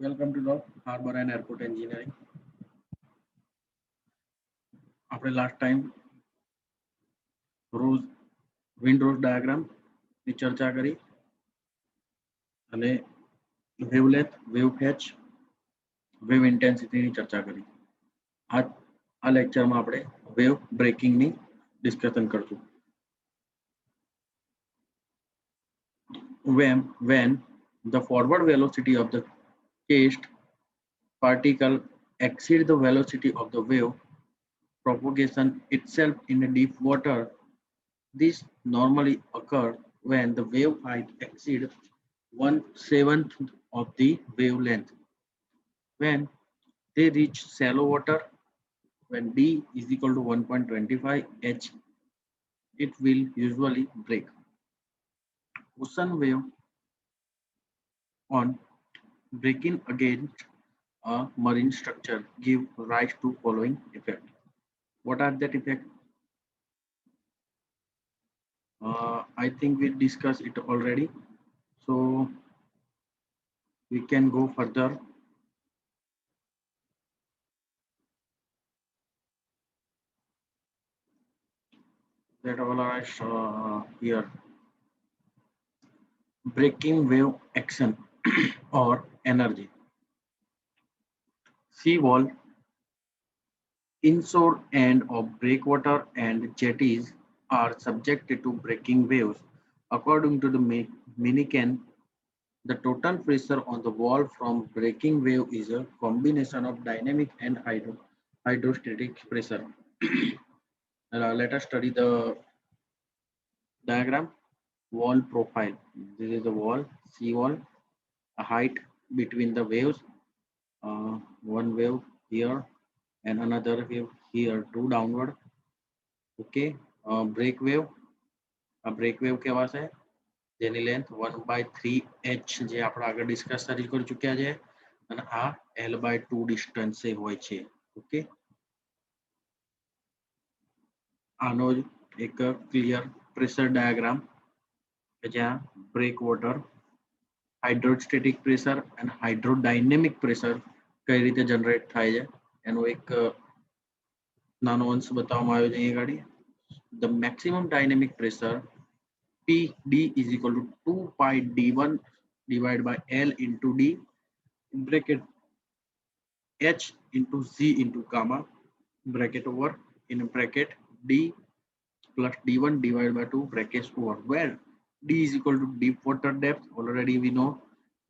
Welcome to the Harbor and Airport Engineering. આપણે last time rose wind rose ડાયાગ્રામની ચર્ચા કરી અને વેવલેન્થ, વેવ ફેચ, વેવ ઇન્ટેન્સિટીની ચર્ચા કરી. આ લેક્ચરમાં આપણે વેવ બ્રેકિંગની ડિસ્કશન કરશું. When the forward velocity of the cast particle exceeds the velocity of the wave propagation itself in the deep water, this normally occurs when the wave height exceeds 1/7 of the wavelength. When they reach shallow water, when d is equal to 1.25 h, it will usually break. Ocean wave on breaking against a marine structure give rise to following effect. What are that effect? I think we discussed it already, so we can go further. That all are here. Breaking wave action or energy. Seawall, inshore end of breakwater and jetties are subjected to breaking waves. According to the Minican, the total pressure on the wall from breaking wave is a combination of dynamic and hydrostatic pressure. Let us study the diagram. Wall profile. This is the wall, sea wall, a height between the waves, one wave here and another wave here, two downward. Okay, break wave. A break wave કહેવાશે જેની length 1/3h જે આપણે આગળ discuss કરી ચૂક્યા છે અને આ L/2 ડિસ્ટન્સ હોય છે. ઓકે, આનો જ એક ક્લિયર પ્રેશર ડાયાગ્રામ જ્યાં બ્રેક વોટર હાઇડ્રોસ્ટેટિક પ્રેશર અને હાઇડ્રોડાયનેમિક પ્રેશર કઈ રીતે જનરેટ થાય છે એનો એક નાનો અંશ બતાવવામાં આવ્યો છે અહીં આગળ. The maximum dynamic pressure PD is equal to 2 pi D1 divided by L into D in bracket H into Z into gamma bracket over in bracket D plus D1 divided by 2 brackets over, where D is equal to deep water depth. Already we know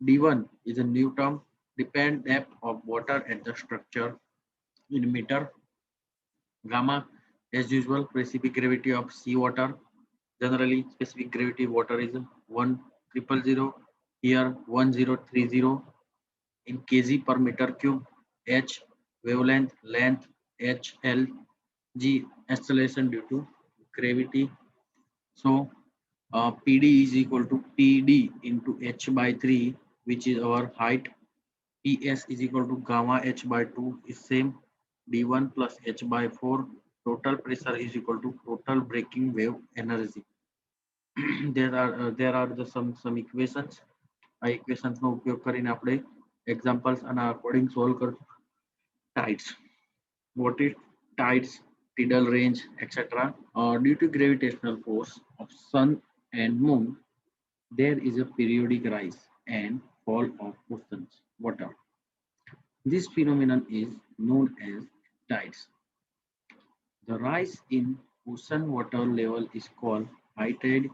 D1 is a new term, depend depth of water at the structure in meter. Gamma, as usual, specific gravity of sea water. Generally, specific gravity water is 1,000. Here 1030 in kg per meter cube. H, wavelength, length, HL, G, acceleration due to gravity. So PD is equal to PD into h by 3, which is our height. PS is equal to gamma h by 2 is same. D1 plus h by 4. Total pressure is equal to total breaking wave energy. there are the some equations. આ equations નો ઉપયોગ કરીને આપણે examples અને according solve કરશું. Tides. What is tides? Tidal range, etc. Due to gravitational force of sun and moon, there is a periodic rise and fall of ocean's water. This phenomenon is known as tides. The rise in ocean water level is called high tide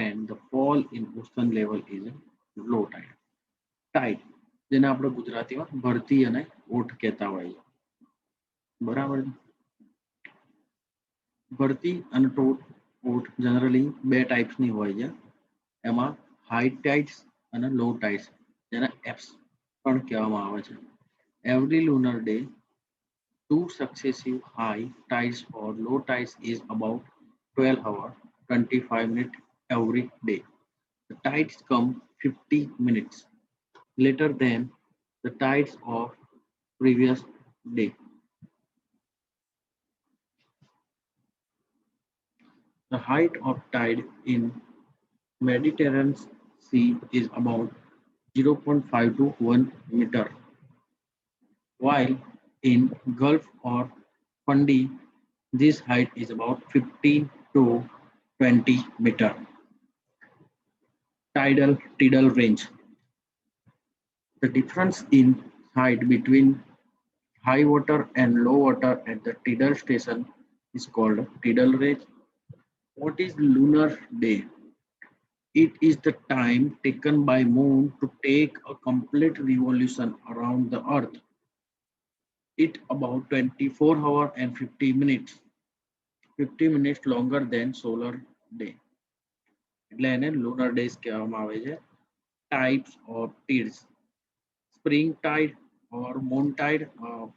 and the fall in ocean level is low tide. Tide જેને આપણે ગુજરાતીમાં ભરતી અને ઓટ કહેતા હોઈએ. બરાબર છે. ભરતી અને ઓટ જનરલી બે ટાઈપ્સની હોય છે. એમાં હાઈ ટાઇડ્સ અને લો ટાઇડ્સ જેને એપ્સ પણ કહેવામાં આવે છે. Every lunar day, two successive high tides or low tides is about 12 hours 25 minutes every day. The tides come 50 minutes later than the tides of previous day. The height of tide in Mediterranean Sea is about 0.5 to 1 meter, while in Gulf or Fundy, this height is about 15 to 20 meter. Tidal range. The difference in height between high water and low water at the tidal station is called tidal range. What is lunar day? It is the time taken by moon to take a complete revolution around the earth. It about 24 hours and 50 minutes. 50 minutes longer than solar day. એટલે એને lunar days કહેવામાં આવે છે. Types of tides. Spring tide or moon tide.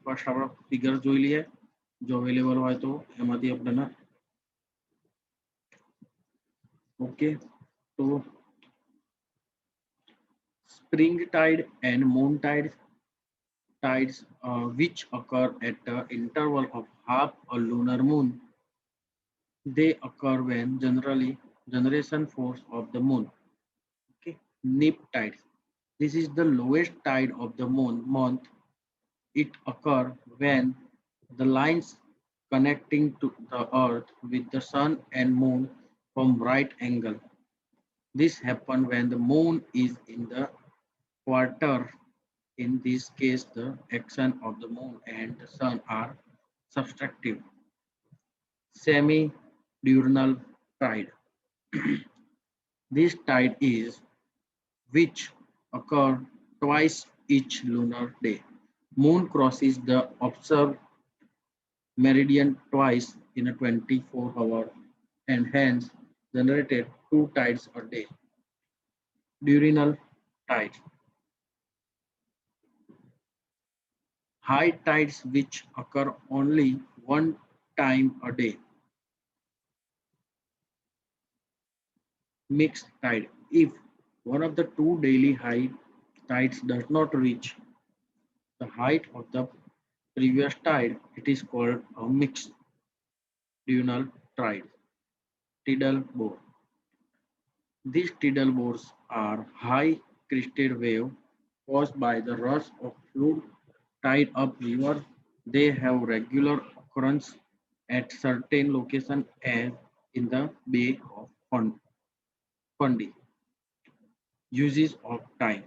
First આપણે figure જોઈ લઈએ. જો available હોય તો એમાંથી આપણે ઓકે તો spring tide and moon tides which occur at the interval of half a lunar moon. They occur when generation force of the moon. Okay, nip tides. This is the lowest tide of the month. It occurs when the lines connecting to the earth with the sun and moon from right angle. This happens when the moon is in the quarter. In this case, the action of the moon and the sun are subtractive. Semi-diurnal tide. This tide is which occur twice each lunar day. Moon crosses the observed meridian twice in a 24 hour and hence generated 2 tides a day. Diurnal tide. High tides which occur only one time a day. Mixed tide. If one of the two daily high tides does not reach the height of the previous tide, it is called a mixed diurnal tide. Tidal bore. These tidal bores are high crested wave caused by the rush of fluid tide up river. They have regular occurrence at certain locations as in the Bay of Fundy. Uses of time.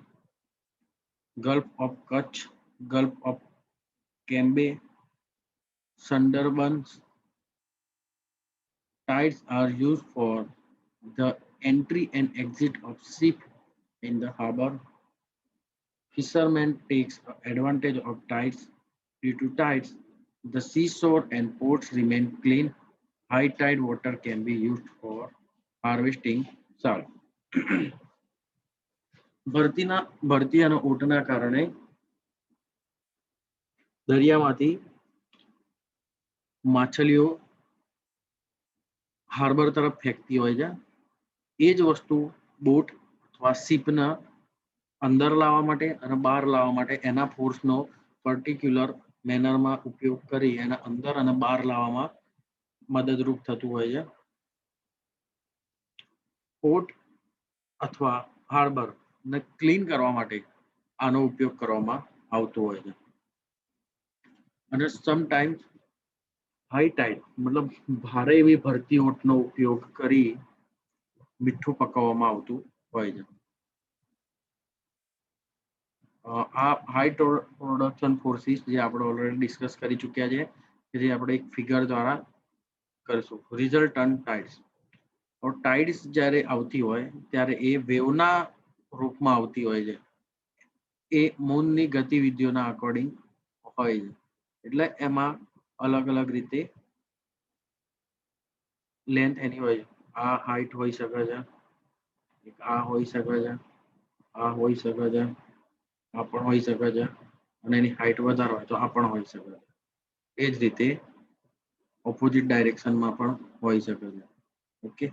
Gulf of Kutch, Gulf of Cambay, Sundarbans. Tides are used for the entry and exit of ships in the harbor. Fishermen takes advantage of tides. Due to tides, the seashore and ports remain clean. High tide water can be used for harvesting salt. ભરતી અને ઓટના કારણે દરિયામાંથી માછલીઓ harbour તરફ ફેંકતી હોય છે. એ જ વસ્તુ boat અથવા શિપના અંદર લાવવા માટે અને બહાર લાવવા માટે એના ફોર્સનો પર્ટિક્યુલર મેનરમાં ઉપયોગ કરી એના અંદર અને બહાર લાવવામાં મદદરૂપ થતું હોય છે. પોર્ટ અથવા હાર્બર ને ક્લીન કરવા માટે આનો ઉપયોગ કરવામાં આવતો હોય છે. અને સમટાઈમ્સ હાઈ ટાઈડ મતલબ ભારે એવી ભરતી ઓટનો ઉપયોગ કરી મીઠું પકાવવામાં આવતું હોય છે. આ હાઈ પ્રોડક્શન ફોર્સિસ જે આપણે ઓલરેડી ડિસ્કસ કરી ચૂક્યા છે જે આપણે એક ફિગર દ્વારા કરીશું. રિઝલ્ટન્ટ ટાઇડ્સ. ટાઇડ્સ જ્યારે આવતી હોય ત્યારે એ વેવના રૂપમાં આવતી હોય છે. એ મૂનની ગતિવિધિઓના અકોર્ડિંગ હોય છે. એટલે એમાં અલગ અલગ રીતે લેન્થ એની હોય છે. આ હાઈટ હોઈ શકે છે, આ હોઈ શકે છે, આ હોઈ શકે છે, આ પણ હોઈ શકે છે અને એની હાઈટ વધારે હોય તો આ પણ હોઈ શકે છે. એ જ રીતે ઓપોઝિટ ડાયરેક્શનમાં પણ હોઈ શકે છે. Okay,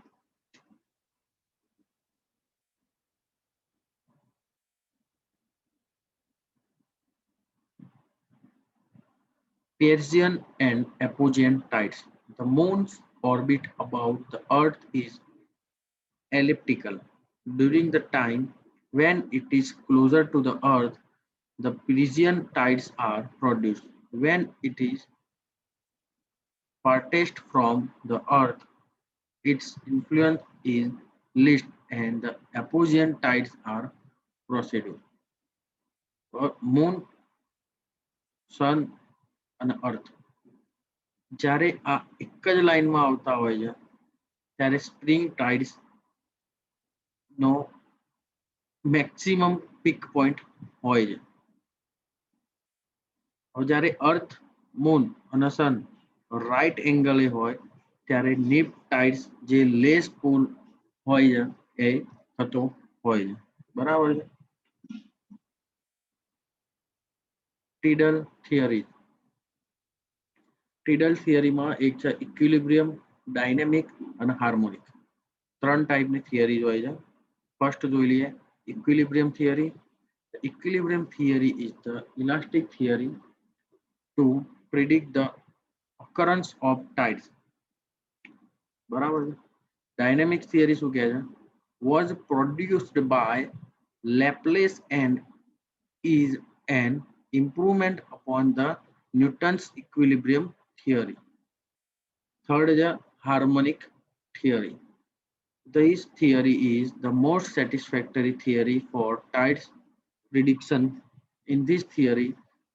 Persian and apogeian tides. The moon's orbit about the earth is elliptical. During the time When it is closer to the earth, the Parisian tides are produced. When it is farthest from the earth, its influence is least and the opposition tides are proceeded. Moon, sun અને earth જ્યારે આ એક જ લાઈનમાં આવતા હોય છે ત્યારે સ્પ્રિંગ ટાઇડ્સ નો મેક્સિમમ પીક પોઈન્ટ હોય છે. હવે જ્યારે અર્થ, મૂન અને સન રાઈટ એંગલે હોય ત્યારે નીપ ટાઇડ્સ જે લેસ પુલ હોય છે એ થતો હોય છે. બરાબર છે. ટીડલ થિયરી. ટીડલ થિયરીમાં એક છે ઇક્વિલિબ્રિયમ, ડાયનેમિક અને હાર્મોનિક. ત્રણ ટાઈપની થિયરી હોય છે. ફર્સ્ટ જોઈ લઈએ equilibrium theory. Equilibrium theory is the elastic theory to predict the occurrence of tides. બરાબર છે. ડાયનેમિક થિયરી શું કહે છે? Was produced by Laplace and is an improvement upon the Newton's equilibrium theory. Third is a harmonic theory. This theory is the most satisfactory theory for tides prediction. In this theory,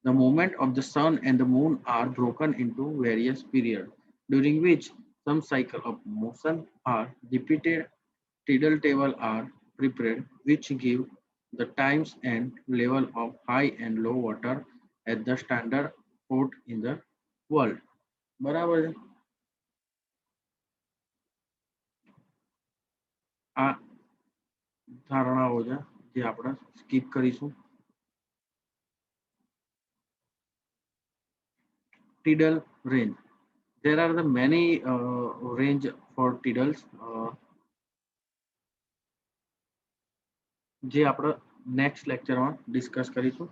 the movement of the sun and the moon are broken into various periods, during which some cycle of motion are repeated. Tidal table are prepared, which give the times and level of high and low water at the standard port in the world. બરાબર છે. આ ધારણાઓ છે જે આપણે skip કરીશું. Tidal range. There are the many range for tidals. જે આપણે નેક્સ્ટ લેક્ચરમાં ડિસ્કસ કરીશું.